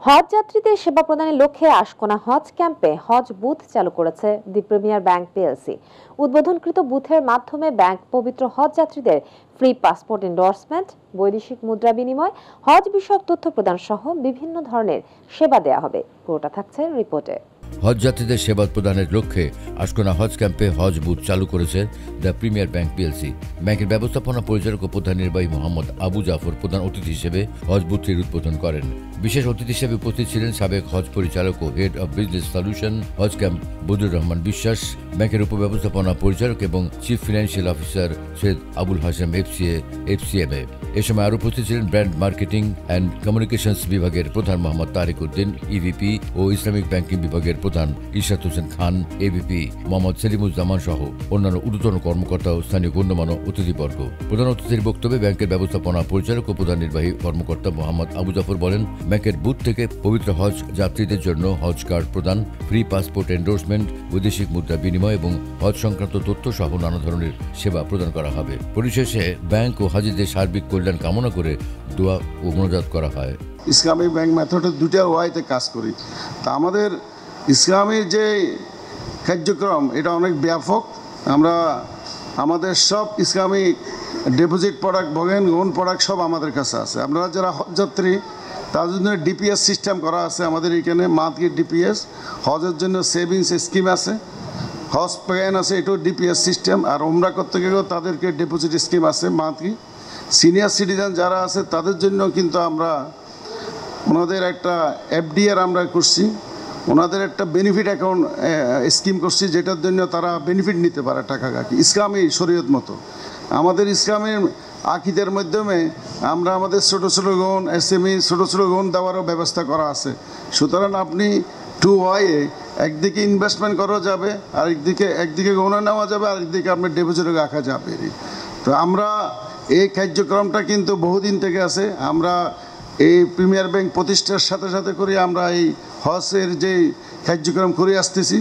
হজ যাত্রীদের সেবা প্রদানের লক্ষ্যে আশকোনা হজ ক্যাম্পে হজ বুথ চালু করেছে দি প্রিমিয়ার ব্যাংক পিএলসি। উদ্বোধনকৃত বুথের মাধ্যমে ব্যাংক পবিত্র হজ যাত্রীদের ফ্রি পাসপোর্ট এন্ডোর্সমেন্ট, বৈদেশিক মুদ্রা বিনিময়, হজ বিষয়ক তথ্য প্রদান সহ বিভিন্ন ধরনের সেবা দেয়া হবে। পুরোটা থাকছে রিপোর্টে। হজ যাত্রীদের সেবা প্রদানের লক্ষ্যে আশকোনা হজ ক্যাম্পে হজ বুথ চালু করেছে দ্য প্রিমিয়ার ব্যাংক পিএলসি। ব্যাংকের ব্যবস্থাপনা পরিচালক ও প্রধান নির্বাহী মোহাম্মদ আবু জাফর প্রধান অতিথি হিসেবে হজ বুথটির উদ্বোধন করেন। বিশেষ অতিথি হিসেবে উপস্থিত ছিলেন সাবেক হজ পরিচালক ও হেড অব বিজনেস সলিউশন হজ ক্যাম্প বদরুর রহমান বিশ্বাস, ব্যাংকের উপব্যবস্থাপনা পরিচালক এবং chief financial officer Syed Abul Hashem FCMA. এ সময় আরও উপস্থিত ছিলেন ব্র্যান্ড মার্কেটিং অ্যান্ড কমিউনিকেশনস বিভাগের প্রধান মোহাম্মদ তারিক উদ্দিন ইভিপি ও ইসলামিক ব্যাংকিং বিভাগের প্রধান ইশরাত হোসেন খান এভিপি, মোহাম্মদ সেলিমুজ্জামান সহ অন্যান্য ঊর্ধ্বতন কর্মকর্তা ও স্থানীয় গণ্যমান্য অতিথিবর্গ। প্রধান অতিথির বক্তব্যে ব্যাংকের ব্যবস্থাপনা পরিচালক ও প্রধান নির্বাহী কর্মকর্তা মোহাম্মদ আবু জাফর বলেন, ব্যাংকের বুথ থেকে পবিত্র হজ যাত্রীদের জন্য হজ কার্ড প্রদান, ফ্রি পাসপোর্ট এন্ডোর্সমেন্ট, বৈদেশিক মুদ্রা বিনিময় এবং হজ সংক্রান্ত তথ্য সহ নানা ধরনের সেবা প্রদান করা হবে। পরিশেষে ব্যাংক ও হাজিদের সার্বিক কল্যাণ কামনা করে দোয়া ও মোনাজাত করা হয়। ইসলামী ব্যাংক মেথডে দুটা ওয়াইতে কাজ করি। তা আমাদের ইসলামী যে কার্যক্রম এটা অনেক ব্যাপক। আমরা আমাদের সব ইসলামী ডিপোজিট প্রোডাক্ট, ভোগেন লোন প্রোডাক্ট সব আমাদের কাছে আছে। আপনারা যারা হজযাত্রী তার জন্য ডিপিএস সিস্টেম করা আছে আমাদের এখানে, মান্থলি ডিপিএস। হজের জন্য সেভিংস স্কিম আছে, হজ প্ল্যান আছে, এটাও ডিপিএস সিস্টেম। আর উমরা করতে গেলেও তাদেরকে ডিপোজিট স্কিম আছে মান্থলি। সিনিয়র সিটিজেন যারা আছে তাদের জন্য কিন্তু আমরা ওনাদের একটা এফডিআর আমরা করছি, ওনাদের একটা বেনিফিট অ্যাকাউন্ট স্কিম করছি, যেটার জন্য তারা বেনিফিট নিতে পারে টাকা কাকি ইসলামী শরীয়ত মতো। আমাদের ইসলামের আকিদের মাধ্যমে আমরা আমাদের ছোটো ছোটো লোন, এসএমই ছোটো ছোটো লোন দেওয়ারও ব্যবস্থা করা আছে। সুতরাং আপনি টু ওয়াইয়ে একদিকে ইনভেস্টমেন্ট করা যাবে, আর একদিকে লোনও নেওয়া যাবে, আর একদিকে আপনার ডিপোজিটও রাখা যাবে। তো আমরা এই কার্যক্রমটা কিন্তু বহুদিন থেকে আছে। আমরা এই প্রিমিয়ার ব্যাংক প্রতিষ্ঠার সাথে সাথে করে আমরা এই হজের যে কার্যক্রম করে আসতেছি।